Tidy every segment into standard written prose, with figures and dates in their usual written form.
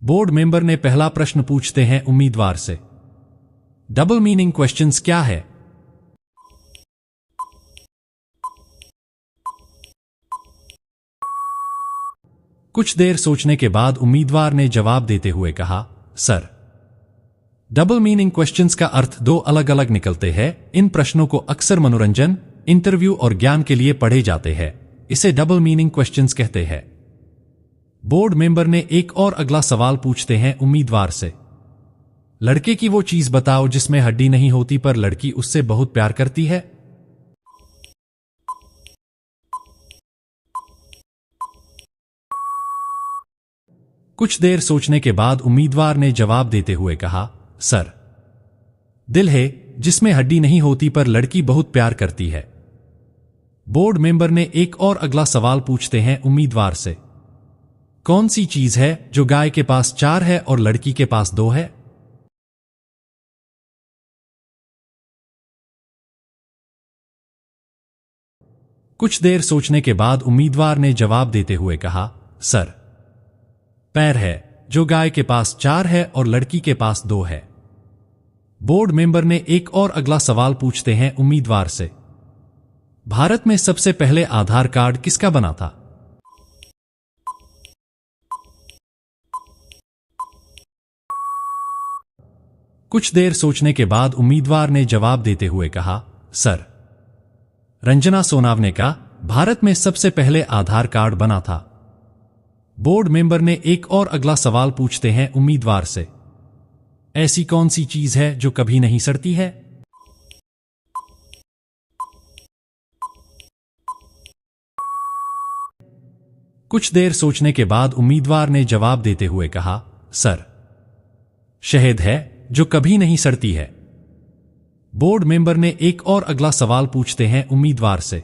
Board member ने पहला प्रश्न पूछते हैं उम्मीदवार से। डबल मीनिंग क्वेश्चंस क्या है? कुछ देर सोचने के बाद उम्मीदवार ने जवाब देते हुए कहा, सर। डबल मीनिंग क्वेश्चंस का अर्थ दो अलग अलग निकलते हैं। इन प्रश्नों को अक्सर मनोरंजन, इंटरव्यू और ज्ञान के लिए पढ़े जाते हैं। इसे डबल मीनिंग क्वेश्चंस कहते हैं। बोर्ड मेंबर ने एक और अगला सवाल पूछते हैं उम्मीदवार से। लड़के की वो चीज बताओ जिसमें हड्डी नहीं होती पर लड़की उससे बहुत प्यार करती है। कुछ देर सोचने के बाद उम्मीदवार ने जवाब देते हुए कहा, सर। दिल है जिसमें हड्डी नहीं होती पर लड़की बहुत प्यार करती है। बोर्ड मेंबर ने एक और अगला सवाल पूछते हैं उम्मीदवार से। कौन सी चीज है जो गाय के पास 4 है और लड़की के पास 2 है? कुछ देर सोचने के बाद उम्मीदवार ने जवाब देते हुए कहा, सर। पैर है जो गाय के पास 4 है और लड़की के पास 2 है। बोर्ड मेंबर ने एक और अगला सवाल पूछते हैं उम्मीदवार से। भारत में सबसे पहले आधार कार्ड किसका बना था? कुछ देर सोचने के बाद उम्मीदवार ने जवाब देते हुए कहा, सर। रंजना सोनावने का भारत में सबसे पहले आधार कार्ड बना था। बोर्ड मेंबर ने एक और अगला सवाल पूछते हैं उम्मीदवार से। ऐसी कौन सी चीज है जो कभी नहीं सड़ती है? कुछ देर सोचने के बाद उम्मीदवार ने जवाब देते हुए कहा, सर। शहद है जो कभी नहीं सड़ती है। बोर्ड मेंबर ने एक और अगला सवाल पूछते हैं उम्मीदवार से।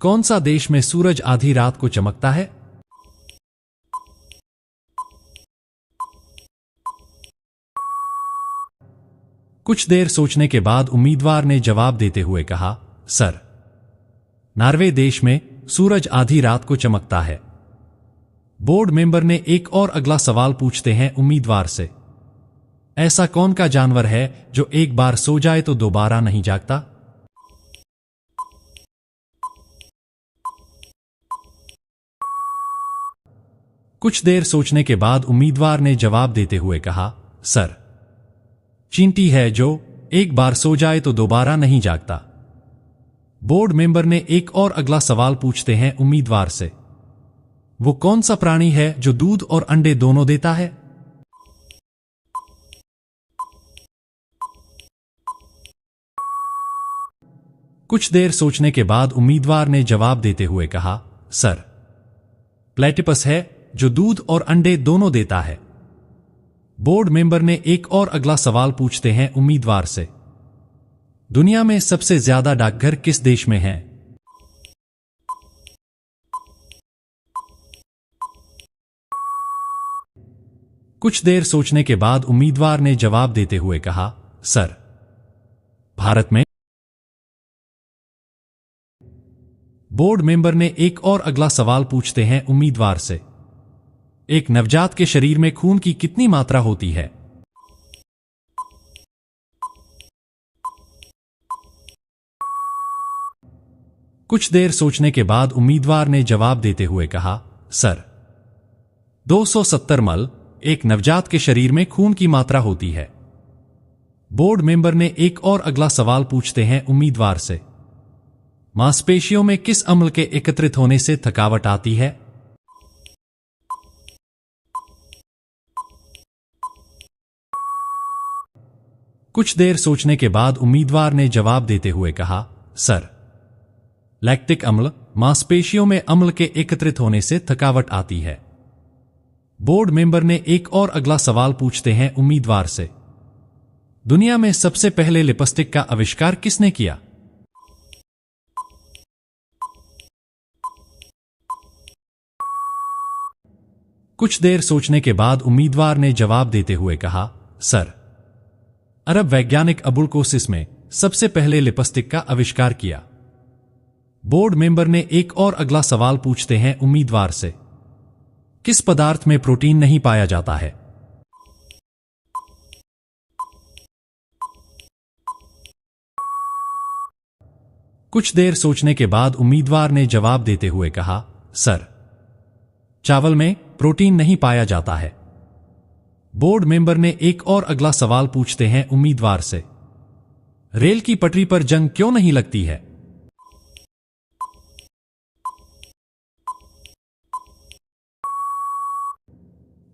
कौन सा देश में सूरज आधी रात को चमकता है? कुछ देर सोचने के बाद उम्मीदवार ने जवाब देते हुए कहा, सर। नॉर्वे देश में सूरज आधी रात को चमकता है। बोर्ड मेंबर ने एक और अगला सवाल पूछते हैं उम्मीदवार से। ऐसा कौन का जानवर है जो एक बार सो जाए तो दोबारा नहीं जागता? कुछ देर सोचने के बाद उम्मीदवार ने जवाब देते हुए कहा, सर। चींटी है जो एक बार सो जाए तो दोबारा नहीं जागता। बोर्ड मेंबर ने एक और अगला सवाल पूछते हैं उम्मीदवार से। वो कौन सा प्राणी है जो दूध और अंडे दोनों देता है? कुछ देर सोचने के बाद उम्मीदवार ने जवाब देते हुए कहा, सर। प्लेटिपस है जो दूध और अंडे दोनों देता है। बोर्ड मेंबर ने एक और अगला सवाल पूछते हैं उम्मीदवार से। दुनिया में सबसे ज्यादा डाकघर किस देश में हैं? कुछ देर सोचने के बाद उम्मीदवार ने जवाब देते हुए कहा, सर। भारत में। बोर्ड मेंबर ने एक और अगला सवाल पूछते हैं उम्मीदवार से। एक नवजात के शरीर में खून की कितनी मात्रा होती है? कुछ देर सोचने के बाद उम्मीदवार ने जवाब देते हुए कहा, सर। 270 मल एक नवजात के शरीर में खून की मात्रा होती है। बोर्ड मेंबर ने एक और अगला सवाल पूछते हैं उम्मीदवार से। मांसपेशियों में किस अम्ल के एकत्रित होने से थकावट आती है? कुछ देर सोचने के बाद उम्मीदवार ने जवाब देते हुए कहा, सर। लैक्टिक अम्ल मांसपेशियों में अम्ल के एकत्रित होने से थकावट आती है। बोर्ड मेंबर ने एक और अगला सवाल पूछते हैं उम्मीदवार से। दुनिया में सबसे पहले लिपस्टिक का आविष्कार किसने किया? कुछ देर सोचने के बाद उम्मीदवार ने जवाब देते हुए कहा, सर। अरब वैज्ञानिक अबुल कोसिस में सबसे पहले लिपस्टिक का आविष्कार किया। बोर्ड मेंबर ने एक और अगला सवाल पूछते हैं उम्मीदवार से। किस पदार्थ में प्रोटीन नहीं पाया जाता है? कुछ देर सोचने के बाद उम्मीदवार ने जवाब देते हुए कहा, सर, चावल में प्रोटीन नहीं पाया जाता है। बोर्ड मेंबर ने एक और अगला सवाल पूछते हैं उम्मीदवार से, रेल की पटरी पर जंग क्यों नहीं लगती है?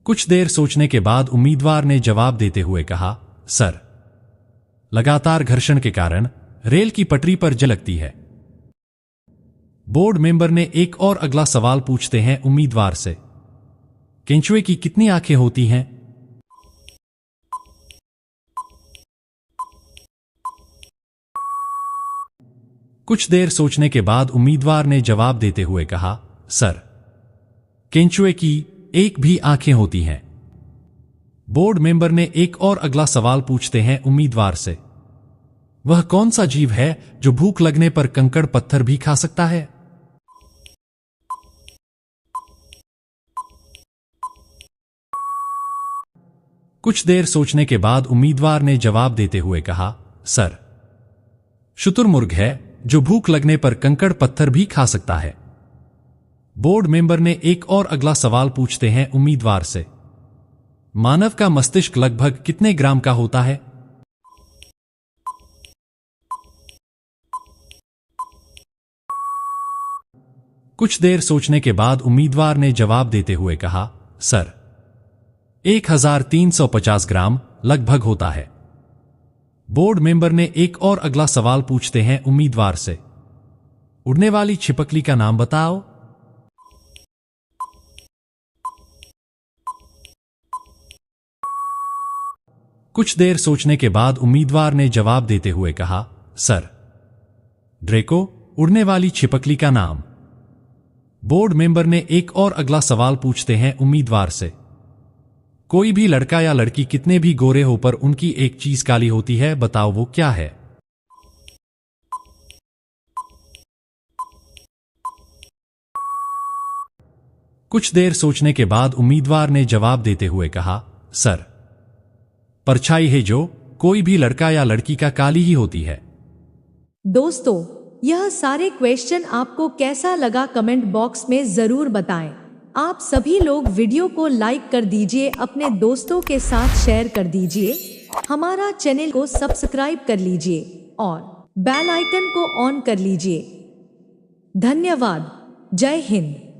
कुछ देर सोचने के बाद उम्मीदवार ने जवाब देते हुए कहा, सर, लगातार घर्षण के कारण रेल की पटरी पर जंग लगती है। बोर्ड मेंबर ने एक और अगला सवाल पूछते हैं उम्मीदवार से, केंचुए की कितनी आंखें होती हैं? कुछ देर सोचने के बाद उम्मीदवार ने जवाब देते हुए कहा, सर, केंचुए की एक भी आंखें होती हैं। बोर्ड मेंबर ने एक और अगला सवाल पूछते हैं उम्मीदवार से, वह कौन सा जीव है जो भूख लगने पर कंकड़ पत्थर भी खा सकता है? कुछ देर सोचने के बाद उम्मीदवार ने जवाब देते हुए कहा, सर, शुतुरमुर्ग है जो भूख लगने पर कंकड़ पत्थर भी खा सकता है। बोर्ड मेंबर ने एक और अगला सवाल पूछते हैं उम्मीदवार से, मानव का मस्तिष्क लगभग कितने ग्राम का होता है? कुछ देर सोचने के बाद उम्मीदवार ने जवाब देते हुए कहा, सर, 1350 ग्राम लगभग होता है। बोर्ड मेंबर ने एक और अगला सवाल पूछते हैं उम्मीदवार से, उड़ने वाली छिपकली का नाम बताओ। कुछ देर सोचने के बाद उम्मीदवार ने जवाब देते हुए कहा, सर, ड्रेको, उड़ने वाली छिपकली का नाम। बोर्ड मेंबर ने एक और अगला सवाल पूछते हैं उम्मीदवार से, कोई भी लड़का या लड़की कितने भी गोरे हो पर उनकी एक चीज काली होती है, बताओ वो क्या है? कुछ देर सोचने के बाद उम्मीदवार ने जवाब देते हुए कहा, सर, परछाई है जो कोई भी लड़का या लड़की का काली ही होती है। दोस्तों, यह सारे क्वेश्चन आपको कैसा लगा कमेंट बॉक्स में जरूर बताएं। आप सभी लोग वीडियो को लाइक कर दीजिए, अपने दोस्तों के साथ शेयर कर दीजिए, हमारा चैनल को सब्सक्राइब कर लीजिए और बेल आइकन को ऑन कर लीजिए। धन्यवाद। जय हिंद।